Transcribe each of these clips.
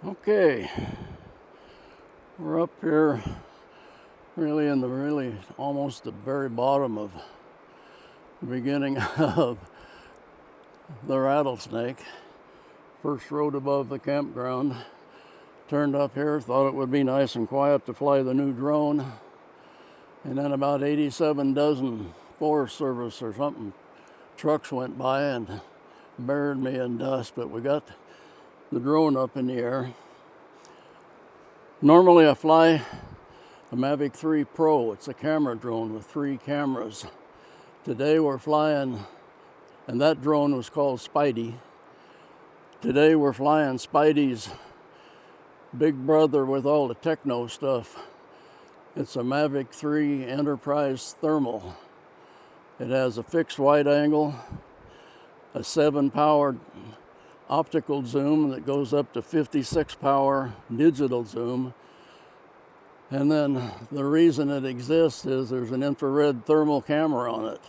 Okay, we're up here really in the almost the very bottom of the beginning of the Rattlesnake. First road above the campground. Turned up here, thought it would be nice and quiet to fly the new drone. And then about 87 dozen Forest Service or something trucks went by and buried me in dust, but we got the drone up in the air. Normally I fly a Mavic 3 Pro. It's a camera drone with 3 cameras. Today we're flying, and that drone was called Spidey. Today we're flying Spidey's big brother with all the techno stuff. It's a Mavic 3 Enterprise Thermal. It has a fixed wide angle, a 7-power optical zoom that goes up to 56 power digital zoom. And then the reason it exists is there's an infrared thermal camera on it.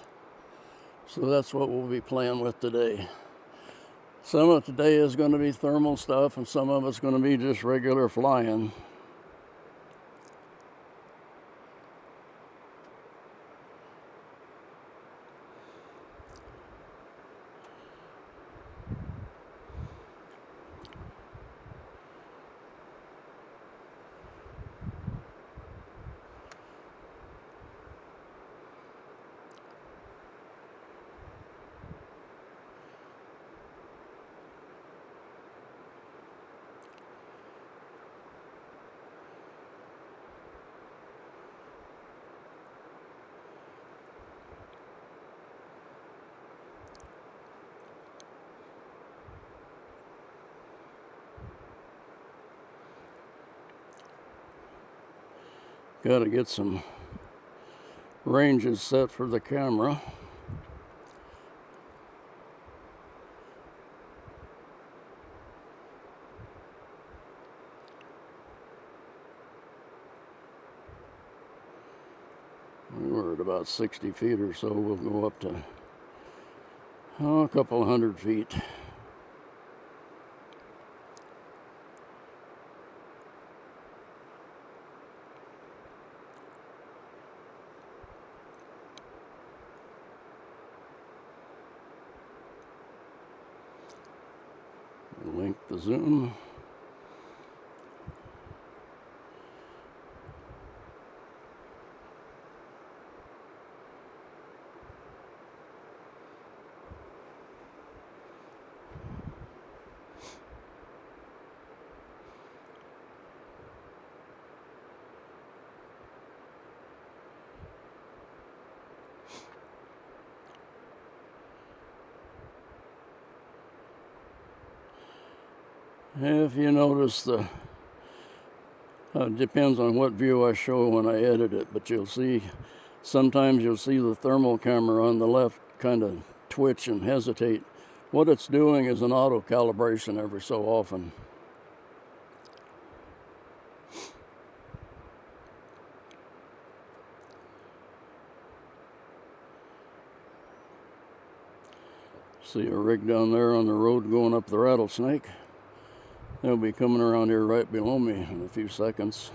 So that's what we'll be playing with today. Some of today is going to be thermal stuff, and some of it's going to be just regular flying. Got to get some ranges set for the camera. We're at about 60 feet or so. We'll go up to a couple hundred feet. Link the zoom. If you notice, depends on what view I show when I edit it, but sometimes you'll see the thermal camera on the left kind of twitch and hesitate. What it's doing is an auto calibration every so often. See a rig down there on the road going up the Rattlesnake. They'll be coming around here right below me in a few seconds.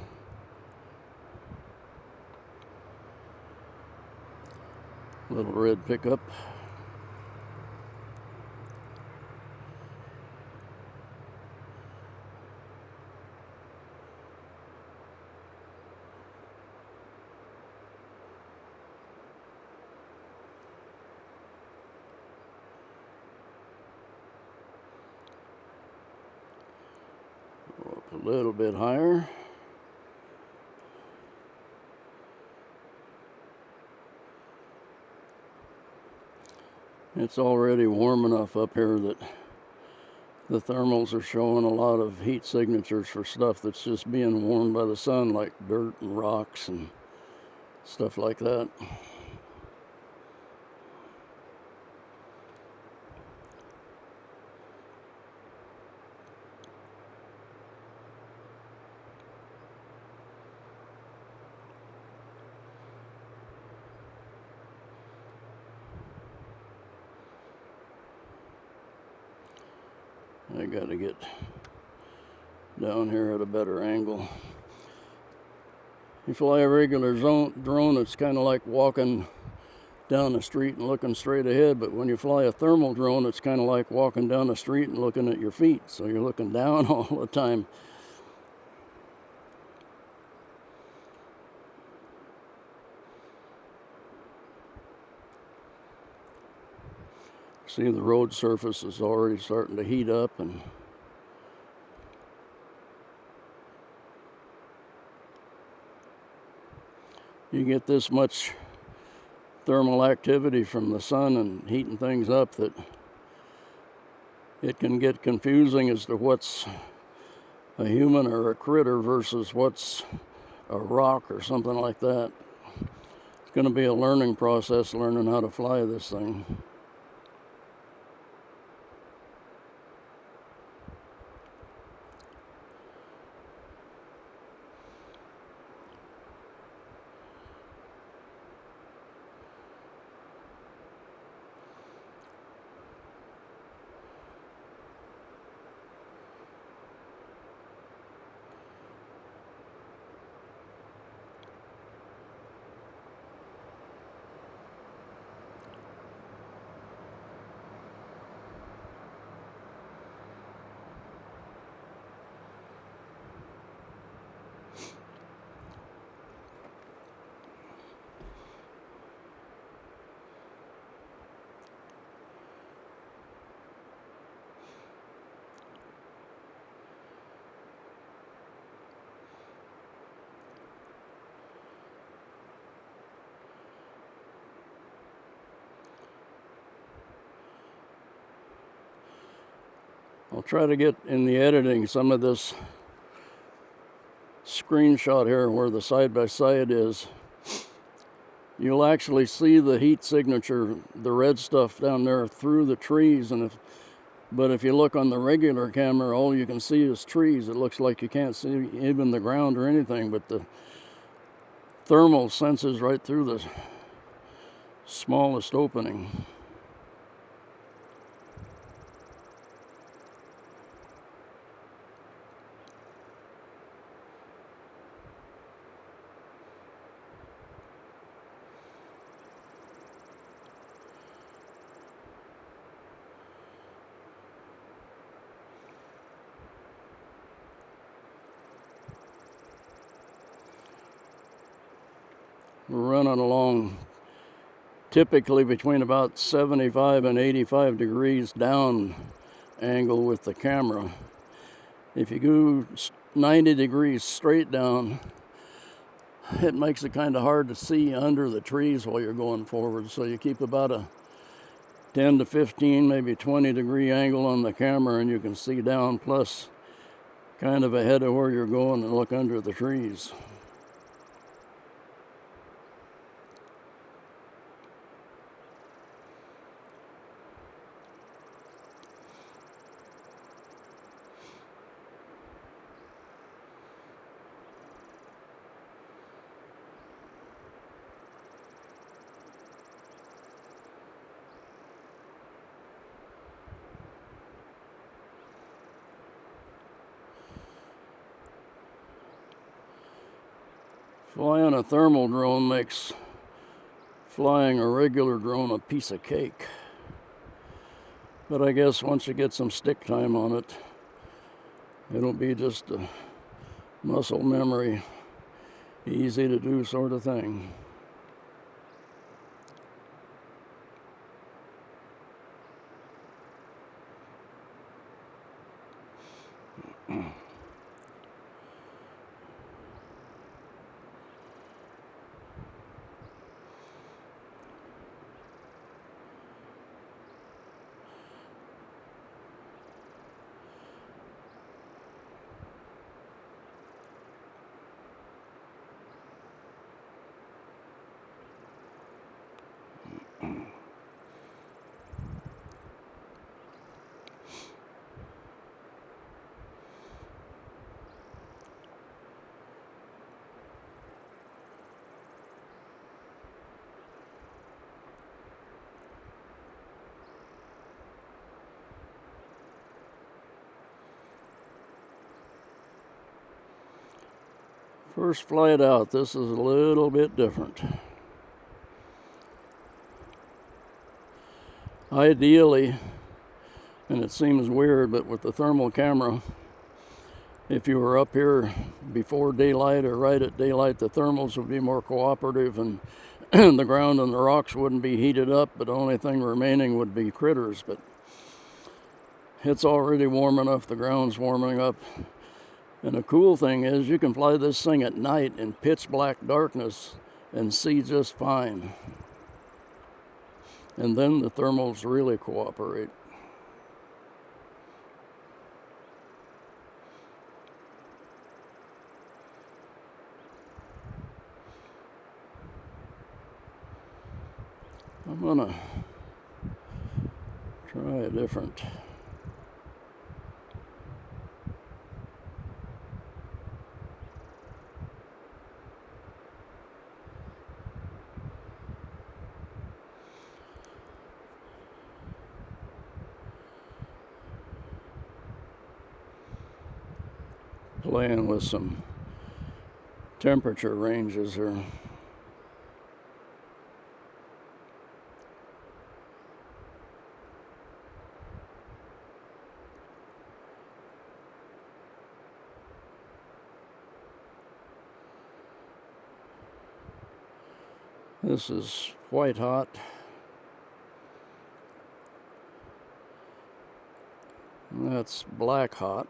Little red pickup. Go up a little bit higher. It's already warm enough up here that the thermals are showing a lot of heat signatures for stuff that's just being warmed by the sun, like dirt and rocks and stuff like that. I got to get down here at a better angle. You fly a regular drone, it's kind of like walking down the street and looking straight ahead, but when you fly a thermal drone, it's kind of like walking down the street and looking at your feet, so you're looking down all the time. See, the road surface is already starting to heat up, and you get this much thermal activity from the sun and heating things up that it can get confusing as to what's a human or a critter versus what's a rock or something like that. It's going to be a learning process, learning how to fly this thing. I'll try to get in the editing some of this screenshot here where the side-by-side is. You'll actually see the heat signature, the red stuff down there through the trees, but if you look on the regular camera, all you can see is trees. It looks like you can't see even the ground or anything, but the thermal senses right through the smallest opening. We're running along typically between about 75 and 85 degrees down angle with the camera. If you go 90 degrees straight down, it makes it kind of hard to see under the trees while you're going forward. So you keep about a 10 to 15, maybe 20 degree angle on the camera, and you can see down, plus kind of ahead of where you're going, and look under the trees. Flying a thermal drone makes flying a regular drone a piece of cake. But I guess once you get some stick time on it, it'll be just a muscle memory, easy to do sort of thing. First flight out, this is a little bit different. Ideally, and it seems weird, but with the thermal camera, if you were up here before daylight or right at daylight, the thermals would be more cooperative and the ground and the rocks wouldn't be heated up, but the only thing remaining would be critters. But it's already warm enough, the ground's warming up. And the cool thing is you can fly this thing at night in pitch black darkness and see just fine. And then the thermals really cooperate. I'm gonna try a different. Playing with some temperature ranges here. This is white hot. And that's black hot.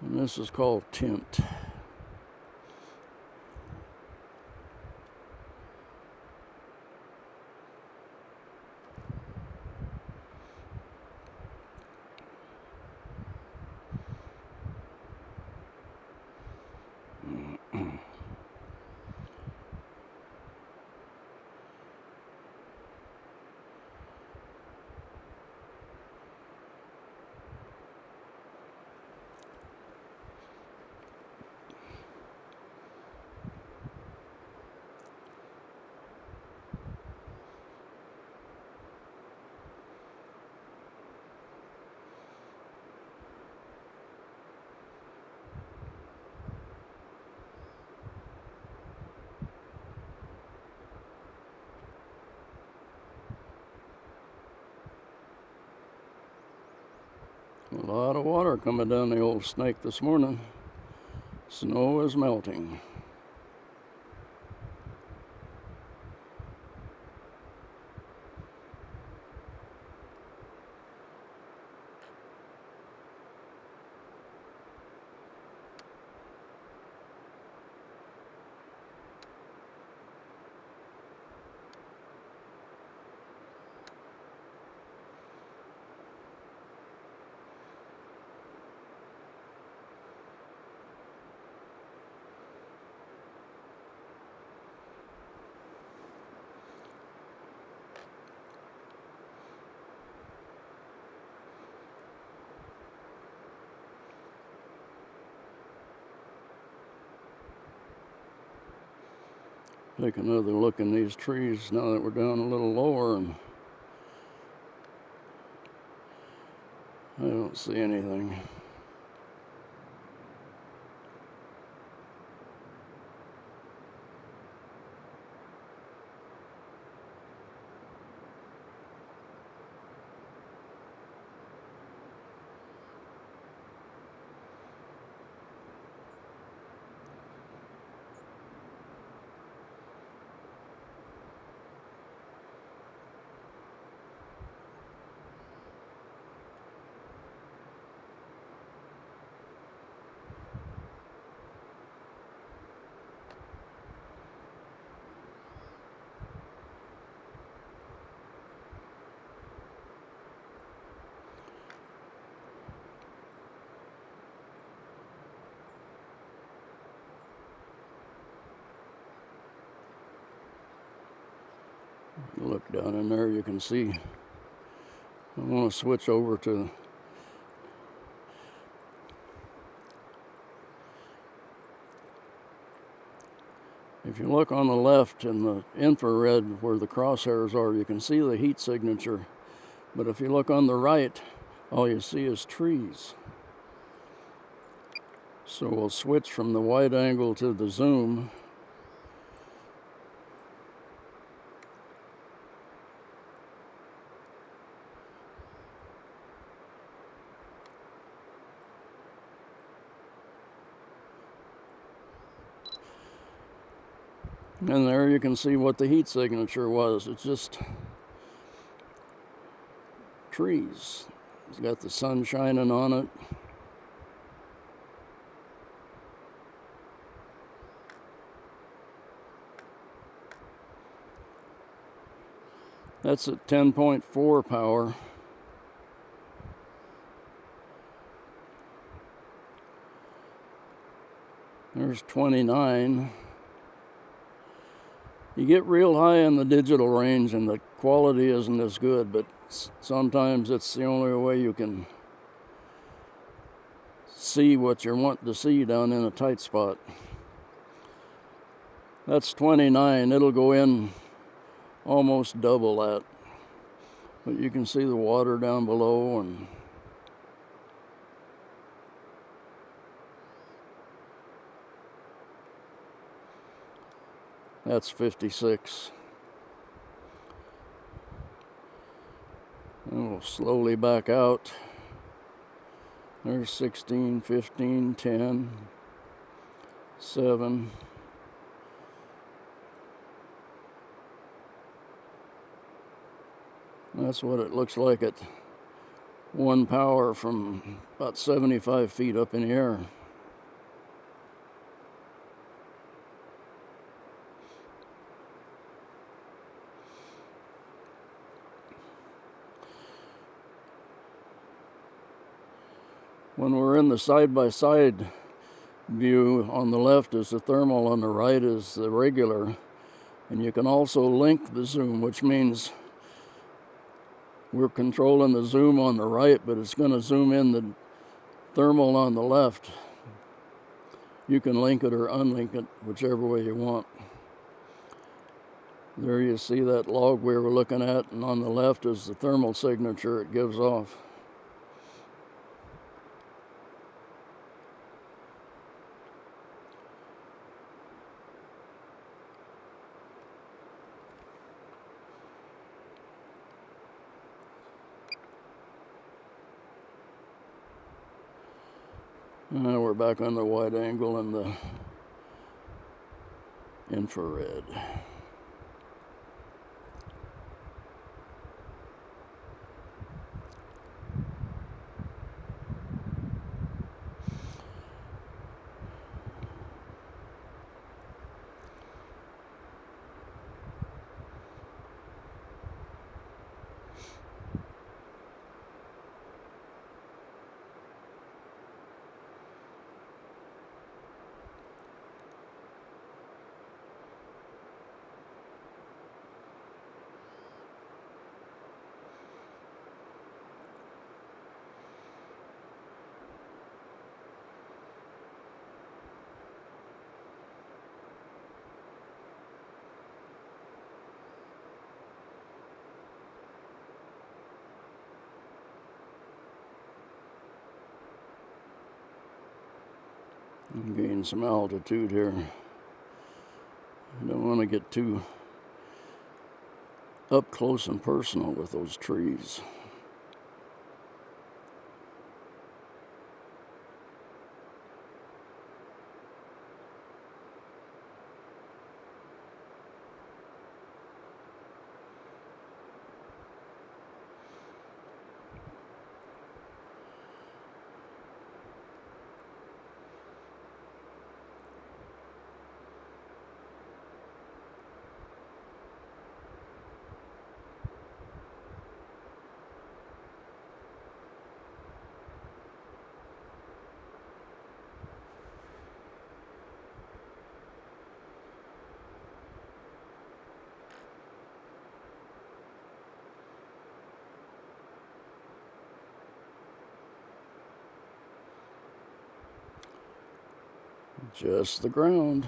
And this is called tint. A lot of water coming down the old snake this morning. Snow is melting. Take another look in these trees now that we're down a little lower, and I don't see anything. Look down in there, you can see. I want to switch over to if you look on the left in the infrared where the crosshairs are, you can see the heat signature. But if you look on the right, all you see is trees. So we'll switch from the wide angle to the zoom. And there you can see what the heat signature was. It's just trees. It's got the sun shining on it. That's at 10.4 power. There's 29. You get real high in the digital range and the quality isn't as good, but sometimes it's the only way you can see what you're wanting to see down in a tight spot. That's 29. It'll go in almost double that. But you can see the water down below, and that's 56. And we'll slowly back out. There's 16, 15, 10, 7. That's what it looks like at 1 power from about 75 feet up in the air. When we're in the side-by-side view, on the left is the thermal, on the right is the regular. And you can also link the zoom, which means we're controlling the zoom on the right, but it's going to zoom in the thermal on the left. You can link it or unlink it, whichever way you want. There you see that log we were looking at, and on the left is the thermal signature it gives off. Now we're back on the wide angle and the infrared. Gain some altitude here. I don't want to get too up close and personal with those trees. Just the ground.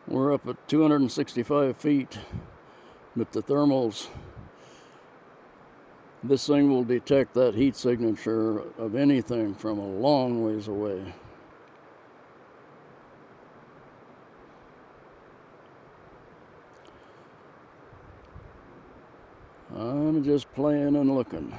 We're up at 265 feet, but the thermals, this thing will detect that heat signature of anything from a long ways away. I'm just playing and looking.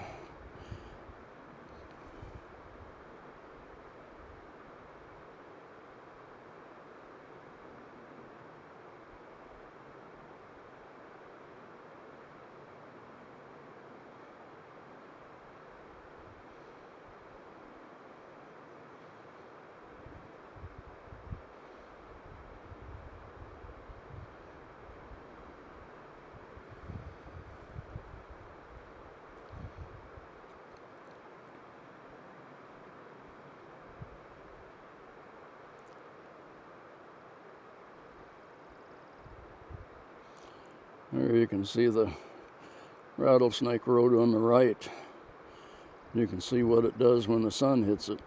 There you can see the rattlesnake road on the right. You can see what it does when the sun hits it.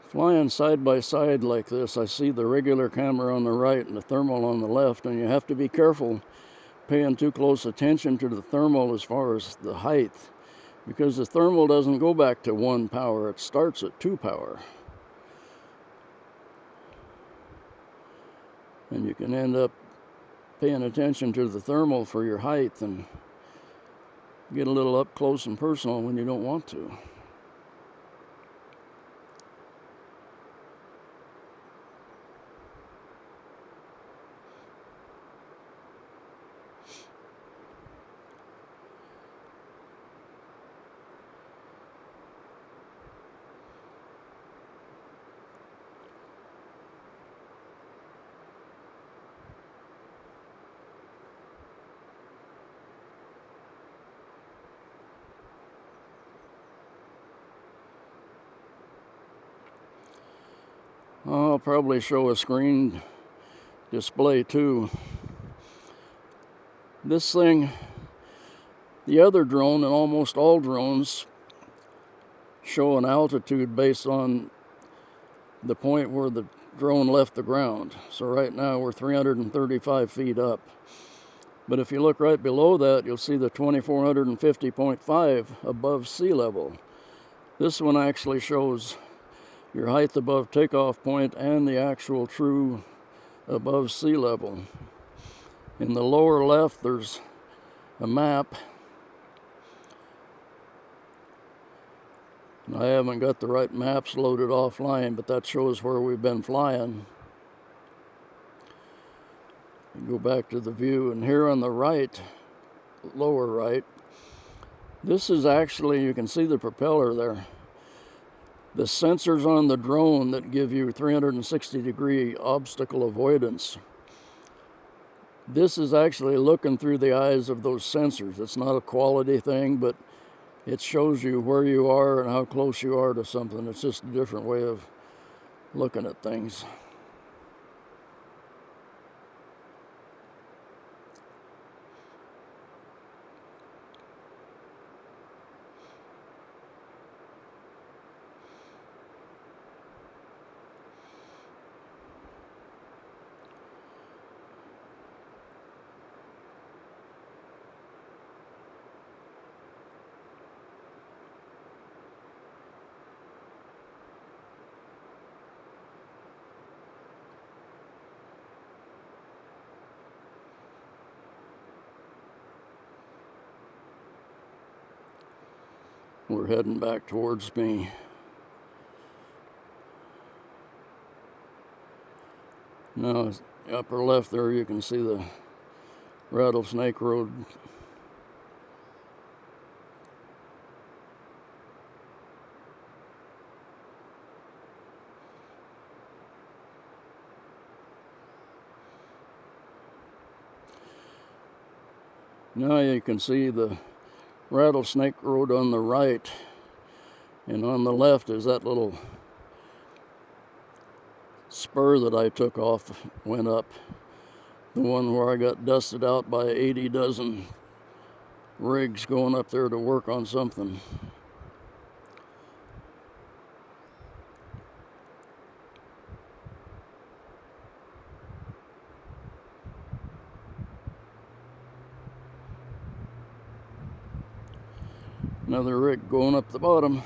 Flying side by side like this, I see the regular camera on the right and the thermal on the left, and you have to be careful paying too close attention to the thermal as far as the height, because the thermal doesn't go back to 1 power, it starts at 2 power. And you can end up paying attention to the thermal for your height and get a little up close and personal when you don't want to. I'll probably show a screen display too. This thing, the other drone and almost all drones show an altitude based on the point where the drone left the ground. So right now we're 335 feet up. But if you look right below that, you'll see the 2450.5 above sea level. This one actually shows your height above takeoff point and the actual true above sea level. In the lower left, there's a map. I haven't got the right maps loaded offline, but that shows where we've been flying. Go back to the view, and here on the right, lower right, this is actually, you can see the propeller there. The sensors on the drone that give you 360-degree obstacle avoidance. This is actually looking through the eyes of those sensors. It's not a quality thing, but it shows you where you are and how close you are to something. It's just a different way of looking at things. We're heading back towards me. Now, upper left there, you can see the Rattlesnake Road. Now you can see the Rattlesnake Road on the right, and on the left is that little spur that I took off, went up. The one where I got dusted out by 80 dozen rigs going up there to work on something. Another rig going up the bottom.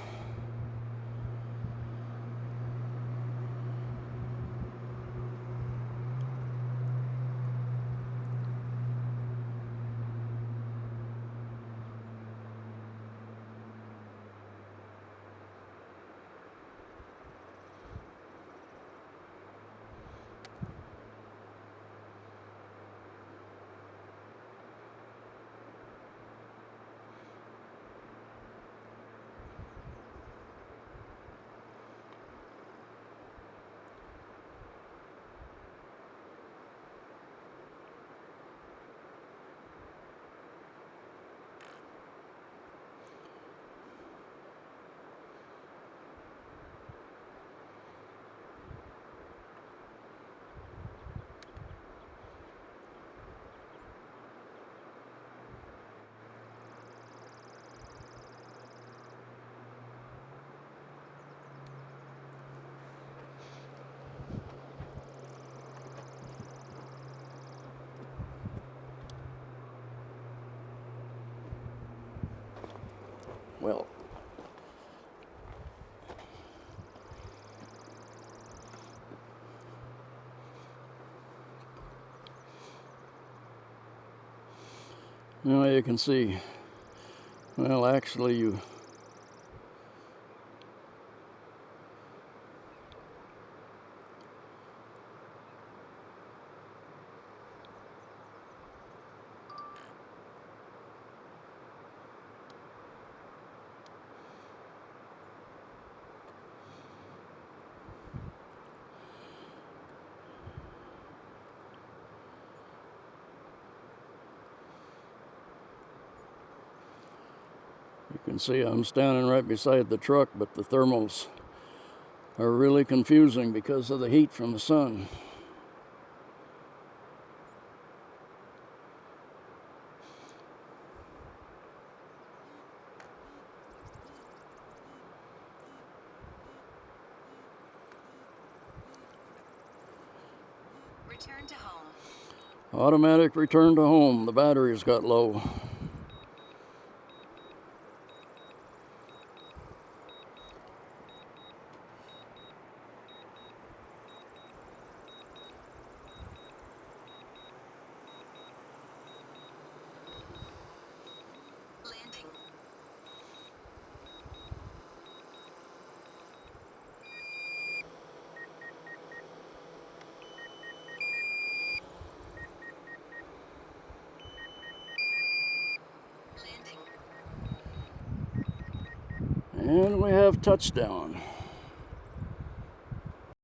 Well, now you can see, well, actually you can see I'm standing right beside the truck, but the thermals are really confusing because of the heat from the sun. Return to home. Automatic return to home. The batteries got low. Landing. And we have touchdown.